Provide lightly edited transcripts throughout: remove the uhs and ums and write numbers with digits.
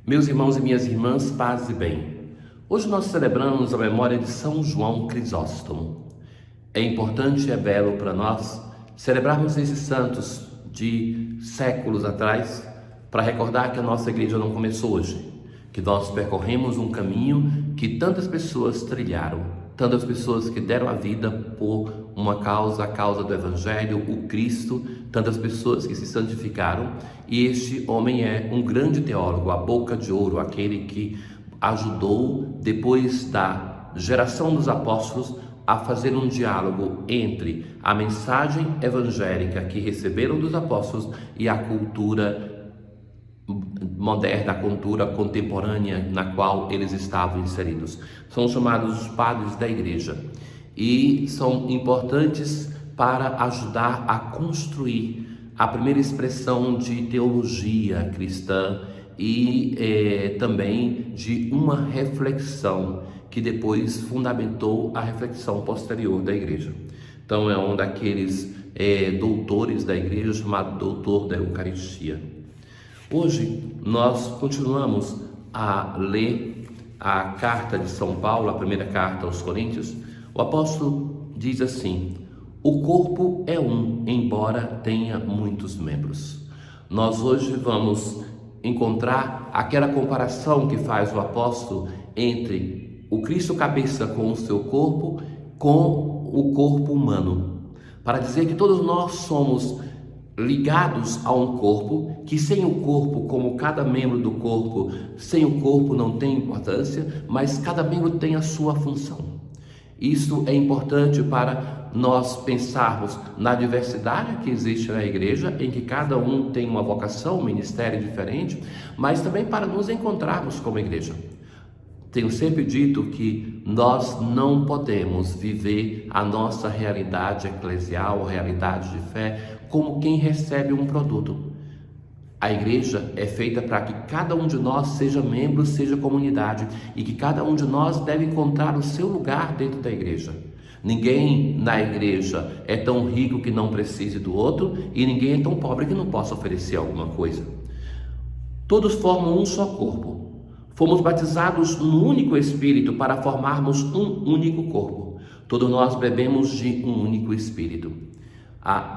Meus irmãos e minhas irmãs, paz e bem. Hoje nós celebramos a memória de São João Crisóstomo. É importante e é belo para nós celebrarmos esses santos de séculos atrás para recordar que a nossa igreja não começou hoje, que nós percorremos um caminho que tantas pessoas trilharam, tantas pessoas que deram a vida por uma causa, a causa do Evangelho, o Cristo, tantas pessoas que se santificaram, e este homem é um grande teólogo, a boca de ouro, aquele que ajudou, depois da geração dos apóstolos, a fazer um diálogo entre a mensagem evangélica que receberam dos apóstolos e a cultura moderna, a cultura contemporânea na qual eles estavam inseridos. São chamados os padres da igreja e são importantes para ajudar a construir a primeira expressão de teologia cristã e também de uma reflexão que depois fundamentou a reflexão posterior da igreja. Então é um daqueles doutores da igreja, chamado doutor da Eucaristia. Hoje nós continuamos a ler a carta de São Paulo, a primeira carta aos Coríntios. O apóstolo diz assim: o corpo é um, embora tenha muitos membros. Nós hoje vamos encontrar aquela comparação que faz o apóstolo entre o Cristo cabeça com o seu corpo, com o corpo humano, para dizer que todos nós somos ligados a um corpo, que sem o corpo, como cada membro do corpo, sem o corpo não tem importância, mas cada membro tem a sua função. Isso é importante para nós pensarmos na diversidade que existe na igreja, em que cada um tem uma vocação, um ministério diferente, mas também para nos encontrarmos como igreja. Tenho sempre dito que nós não podemos viver a nossa realidade eclesial, realidade de fé, como quem recebe um produto. A igreja é feita para que cada um de nós seja membro, seja comunidade, e que cada um de nós deve encontrar o seu lugar dentro da igreja. Ninguém na igreja é tão rico que não precise do outro, e ninguém é tão pobre que não possa oferecer alguma coisa. Todos formam um só corpo. Fomos batizados no único Espírito para formarmos um único corpo. Todos nós bebemos de um único Espírito.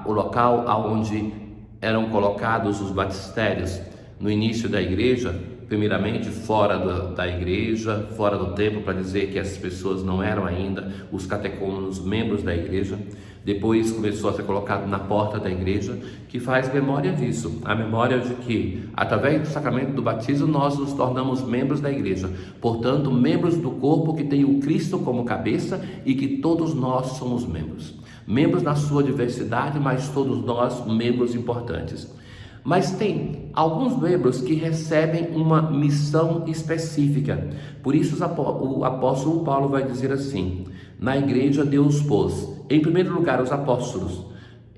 O local onde eram colocados os batistérios no início da igreja, primeiramente fora da igreja, fora do templo, para dizer que essas pessoas não eram ainda os catecúmenos, membros da igreja. Depois começou a ser colocado na porta da igreja, que faz memória disso, a memória de que, através do sacramento do batismo, nós nos tornamos membros da igreja, portanto, membros do corpo que tem o Cristo como cabeça e que todos nós somos membros. Membros na sua diversidade, mas todos nós membros importantes. Mas tem alguns membros que recebem uma missão específica. Por isso o apóstolo Paulo vai dizer assim: na igreja Deus pôs, em primeiro lugar, os apóstolos,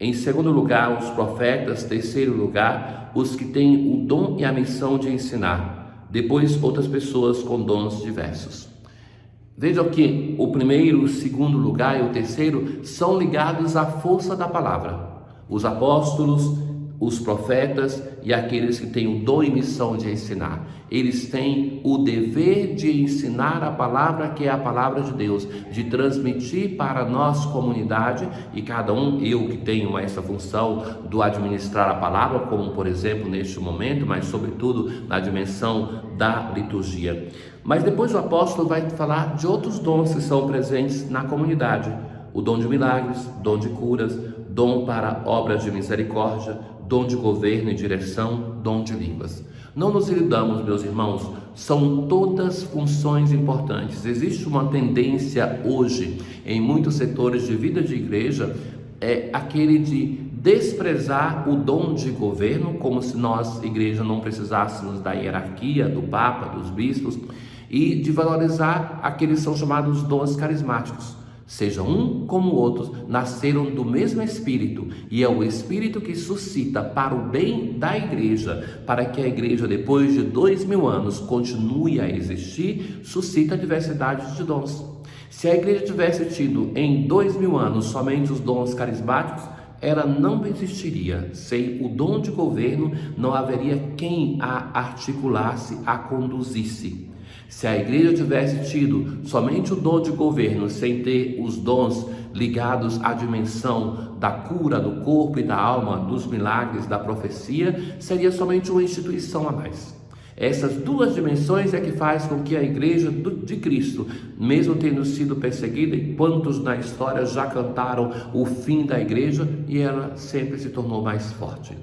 em segundo lugar, os profetas, terceiro lugar, os que têm o dom e a missão de ensinar, depois outras pessoas com dons diversos. Vejam que o primeiro, o segundo lugar e o terceiro são ligados à força da palavra. Os apóstolos, os profetas e aqueles que têm o dom e missão de ensinar. Eles têm o dever de ensinar a palavra, que é a palavra de Deus, de transmitir para a nossa comunidade, e cada um, eu que tenho essa função do administrar a palavra, como por exemplo neste momento, mas sobretudo na dimensão da liturgia. Mas depois o apóstolo vai falar de outros dons que são presentes na comunidade: o dom de milagres, dom de curas, dom para obras de misericórdia, dom de governo e direção, dom de línguas. Não nos iludamos, meus irmãos, são todas funções importantes. Existe uma tendência hoje em muitos setores de vida de igreja, aquele de desprezar o dom de governo, como se nós, igreja, não precisássemos da hierarquia, do Papa, dos bispos, e de valorizar aqueles que são chamados dons carismáticos. Seja um como o outro, nasceram do mesmo Espírito, e é o Espírito que suscita para o bem da igreja, para que a igreja, depois de 2000 anos, continue a existir, suscita a diversidade de dons. Se a igreja tivesse tido em 2000 anos somente os dons carismáticos, ela não existiria. Sem o dom de governo, não haveria quem a articulasse, a conduzisse. Se a igreja tivesse tido somente o dom de governo, sem ter os dons ligados à dimensão da cura do corpo e da alma, dos milagres, da profecia, seria somente uma instituição a mais. Essas duas dimensões é que faz com que a igreja de Cristo, mesmo tendo sido perseguida, e quantos na história já cantaram o fim da igreja, e ela sempre se tornou mais forte.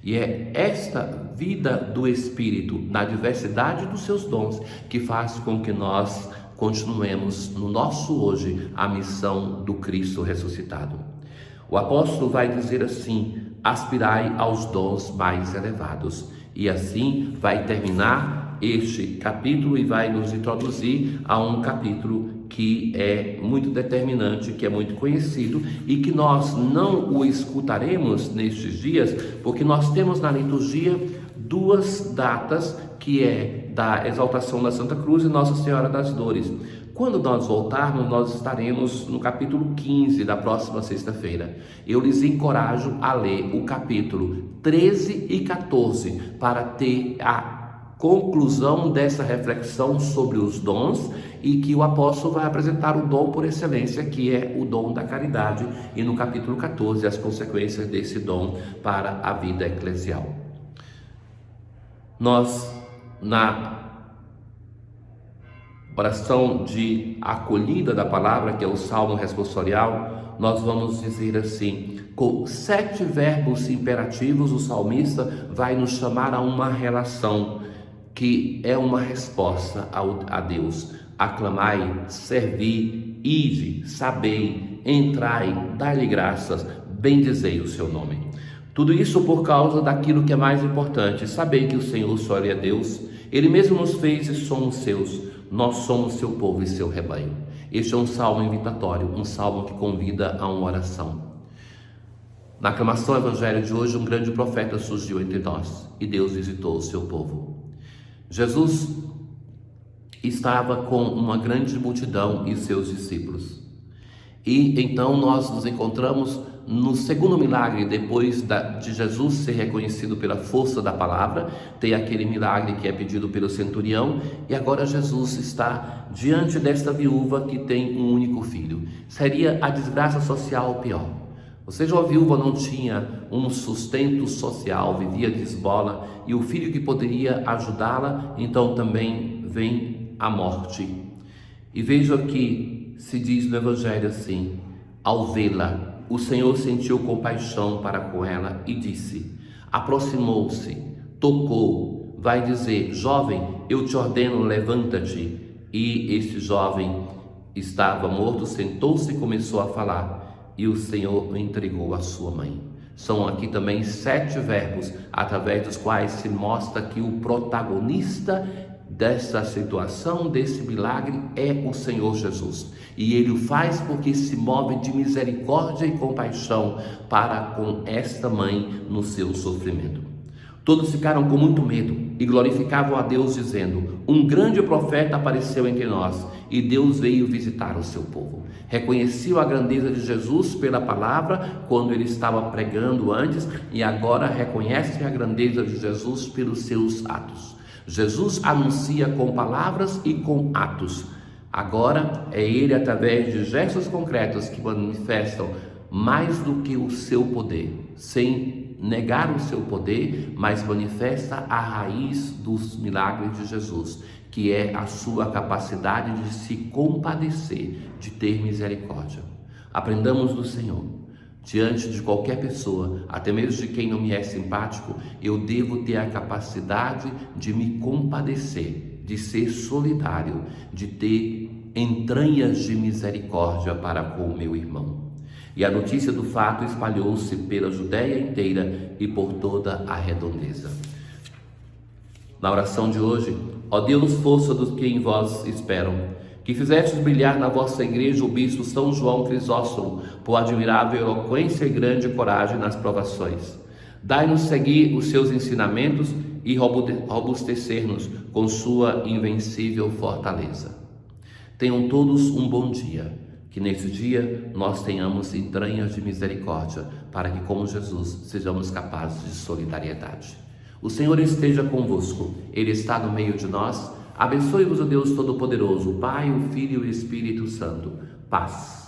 E é esta vida do Espírito, na diversidade dos seus dons, que faz com que nós continuemos no nosso hoje a missão do Cristo ressuscitado. O apóstolo vai dizer assim: aspirai aos dons mais elevados. E assim vai terminar este capítulo e vai nos introduzir a um capítulo que é muito determinante, que é muito conhecido e que nós não o escutaremos nestes dias, porque nós temos na liturgia duas datas, que é da exaltação da Santa Cruz e Nossa Senhora das Dores. Quando nós voltarmos, nós estaremos no capítulo 15 da próxima sexta-feira. Eu lhes encorajo a ler o capítulo 13 e 14 para ter a conclusão dessa reflexão sobre os dons, e que o apóstolo vai apresentar o dom por excelência, que é o dom da caridade, e no capítulo 14 as consequências desse dom para a vida eclesial. Nós, na oração de acolhida da palavra, que é o Salmo responsorial, nós vamos dizer assim: com 7 verbos imperativos, o salmista vai nos chamar a uma relação que é uma resposta a Deus. Aclamai, servi, ide, sabei, entrai, dai-lhe graças, bendizei o seu nome. Tudo isso por causa daquilo que é mais importante: sabei que o Senhor só Ele é Deus, Ele mesmo nos fez e somos seus. Nós somos seu povo e seu rebanho. Este é um salmo invitatório, um salmo que convida a uma oração. Na aclamação do evangelho de hoje, um grande profeta surgiu entre nós e Deus visitou o seu povo. Jesus estava com uma grande multidão e seus discípulos. E então nós nos encontramos no segundo milagre, depois de Jesus ser reconhecido pela força da palavra. Tem aquele milagre que é pedido pelo centurião, e agora Jesus está diante desta viúva que tem um único filho. Seria a desgraça social pior. Ou seja, a viúva não tinha um sustento social, vivia de esmola, e o filho que poderia ajudá-la, então também vem a morte. E veja que se diz no evangelho assim: ao vê-la, o Senhor sentiu compaixão para com ela e disse, aproximou-se, tocou, vai dizer: jovem, eu te ordeno, levanta-te. E este jovem estava morto, sentou-se e começou a falar, e o Senhor o entregou à sua mãe. São aqui também 7 verbos, através dos quais se mostra que o protagonista dessa situação, desse milagre, é o Senhor Jesus. E Ele o faz porque se move de misericórdia e compaixão para com esta mãe no seu sofrimento. Todos ficaram com muito medo e glorificavam a Deus, dizendo: um grande profeta apareceu entre nós, e Deus veio visitar o seu povo. Reconheciam a grandeza de Jesus pela palavra, quando ele estava pregando antes, e agora reconhecem a grandeza de Jesus pelos seus atos. Jesus anuncia com palavras e com atos. Agora é Ele, através de gestos concretos, que manifestam mais do que o seu poder, sem negar o seu poder, mas manifesta a raiz dos milagres de Jesus, que é a sua capacidade de se compadecer, de ter misericórdia. Aprendamos do Senhor. Diante de qualquer pessoa, até mesmo de quem não me é simpático, eu devo ter a capacidade de me compadecer, de ser solidário, de ter entranhas de misericórdia para com o meu irmão. E a notícia do fato espalhou-se pela Judéia inteira e por toda a redondeza. Na oração de hoje: ó Deus, força dos que em vós esperam, que fizestes brilhar na vossa igreja o bispo São João Crisóstomo, por admirável eloquência e grande coragem nas provações. Dai-nos seguir os seus ensinamentos e robustecer-nos com sua invencível fortaleza. Tenham todos um bom dia, que Que nesse dia nós tenhamos entranhas de misericórdia, para que, como Jesus, sejamos capazes de solidariedade. O Senhor esteja convosco, Ele está no meio de nós. Abençoe-vos o Deus Todo-Poderoso, o Pai, o Filho e o Espírito Santo. Paz.